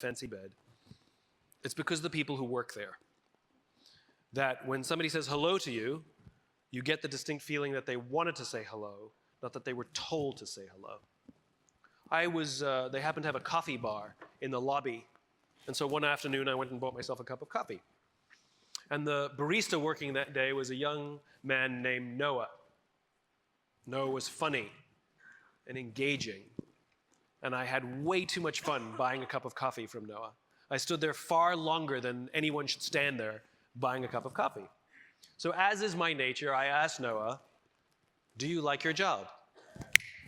fancy bed. It's because of the people who work there. That when somebody says hello to you, you get the distinct feeling that they wanted to say hello, not that they were told to say hello. They happened to have a coffee bar in the lobby. And so one afternoon I went and bought myself a cup of coffee. And the barista working that day was a young man named Noah. Noah was funny and engaging. And I had way too much fun buying a cup of coffee from Noah. I stood there far longer than anyone should stand there buying a cup of coffee. So as is my nature, I asked Noah, "Do you like your job?"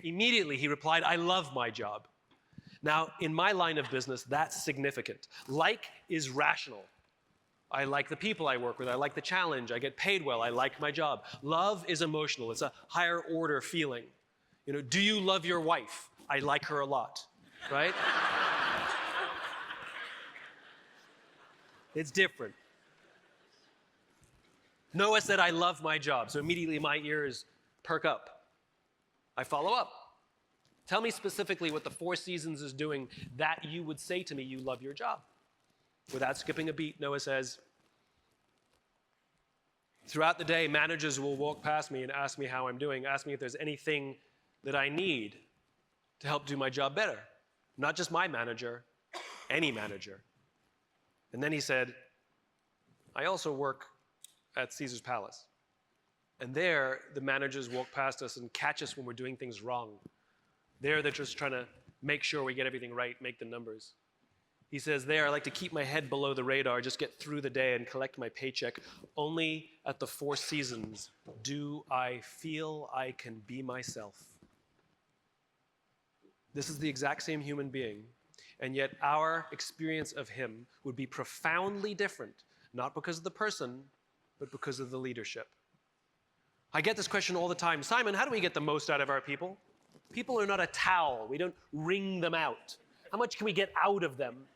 Immediately he replied, "I love my job." Now, in my line of business, that's significant. Like is rational. I like the people I work with. I like the challenge. I get paid well. I like my job. Love is emotional. It's a higher order feeling. Do you love your wife? I like her a lot, right? It's different. Noah said, "I love my job." So immediately my ears perk up. I follow up. Tell me specifically what the Four Seasons is doing that you would say to me you love your job. Without skipping a beat, Noah says, "Throughout the day, managers will walk past me and ask me how I'm doing, ask me if there's anything that I need to help do my job better. Not just my manager, any manager." And then he said, "I also work at Caesar's Palace. And there, the managers walk past us and catch us when we're doing things wrong. There, they're just trying to make sure we get everything right, make the numbers." He says, "There, I like to keep my head below the radar, just get through the day and collect my paycheck. Only at the Four Seasons do I feel I can be myself." This is the exact same human being, and yet our experience of him would be profoundly different, not because of the person, but because of the leadership. I get this question all the time. "Simon, how do we get the most out of our people? People are not a towel. We don't wring them out. How much can we get out of them?"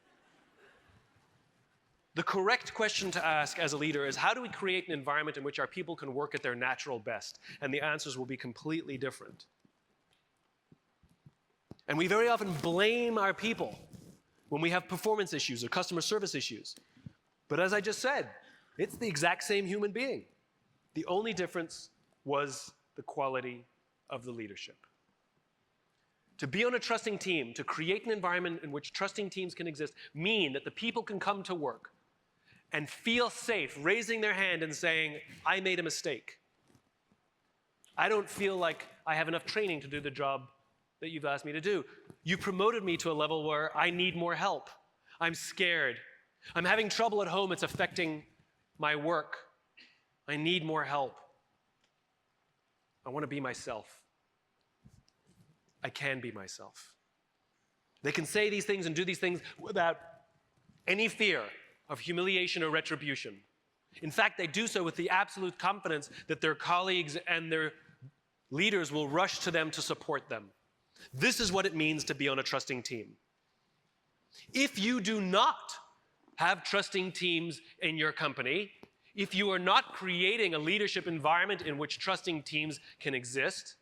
The correct question to ask as a leader is, how do we create an environment in which our people can work at their natural best? And the answers will be completely different. And we very often blame our people when we have performance issues or customer service issues. But as I just said, it's the exact same human being. The only difference was the quality of the leadership. To be on a trusting team, to create an environment in which trusting teams can exist, mean that the people can come to work and feel safe raising their hand and saying, "I made a mistake. I don't feel like I have enough training to do the job that you've asked me to do. You promoted me to a level where I need more help. I'm scared. I'm having trouble at home. It's affecting my work. I need more help. I want to be myself. I can be myself." They can say these things and do these things without any fear of humiliation or retribution. In fact, they do so with the absolute confidence that their colleagues and their leaders will rush to them to support them. This is what it means to be on a trusting team. If you do not have trusting teams in your company, if you are not creating a leadership environment in which trusting teams can exist,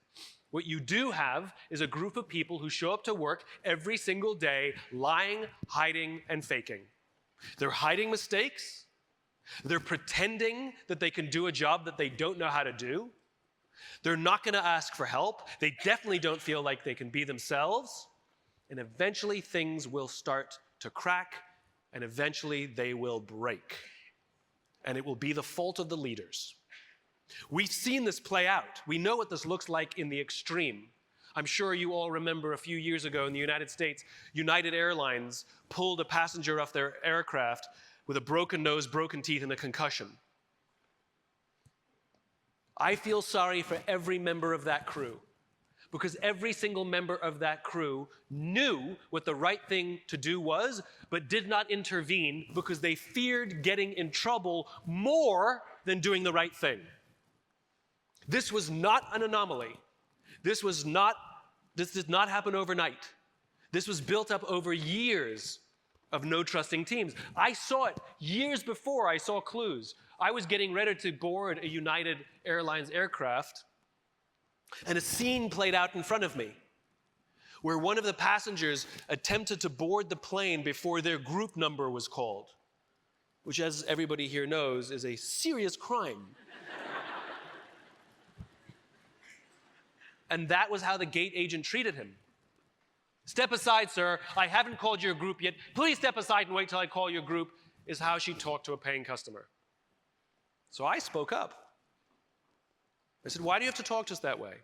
what you do have is a group of people who show up to work every single day lying, hiding, and faking. They're hiding mistakes. They're pretending that they can do a job that they don't know how to do. They're not going to ask for help. They definitely don't feel like they can be themselves. And eventually things will start to crack, and eventually they will break. And it will be the fault of the leaders. We've seen this play out. We know what this looks like in the extreme. I'm sure you all remember a few years ago in the United States, United Airlines pulled a passenger off their aircraft with a broken nose, broken teeth, and a concussion. I feel sorry for every member of that crew, because every single member of that crew knew what the right thing to do was, but did not intervene because they feared getting in trouble more than doing the right thing. This was not an anomaly. This did not happen overnight. This was built up over years of no trusting teams. I saw it years before I saw clues. I was getting ready to board a United Airlines aircraft, and a scene played out in front of me where one of the passengers attempted to board the plane before their group number was called, which, as everybody here knows, is a serious crime. And that was how the gate agent treated him. "Step aside, sir. I haven't called your group yet. Please step aside and wait till I call your group," is how she talked to a paying customer. So I spoke up. I said, "Why do you have to talk to us that way?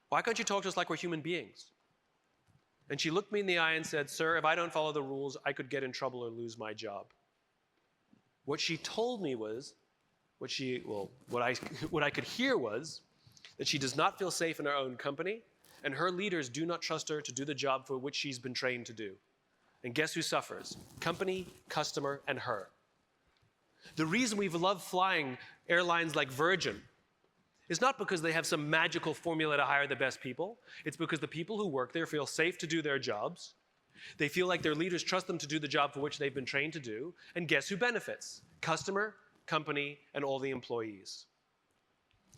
Why can't you talk to us like we're human beings?" And she looked me in the eye and said, "Sir, if I don't follow the rules, I could get in trouble or lose my job." What she told me was, what I could hear was, that she does not feel safe in her own company, and her leaders do not trust her to do the job for which she's been trained to do. And guess who suffers? Company, customer, and her. The reason we've loved flying airlines like Virgin is not because they have some magical formula to hire the best people. It's because the people who work there feel safe to do their jobs. They feel like their leaders trust them to do the job for which they've been trained to do. And guess who benefits? Customer, company, and all the employees.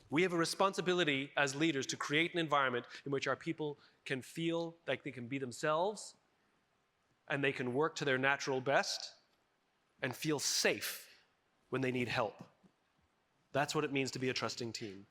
We have a responsibility as leaders to create an environment in which our people can feel like they can be themselves and they can work to their natural best and feel safe when they need help. That's what it means to be a trusting team.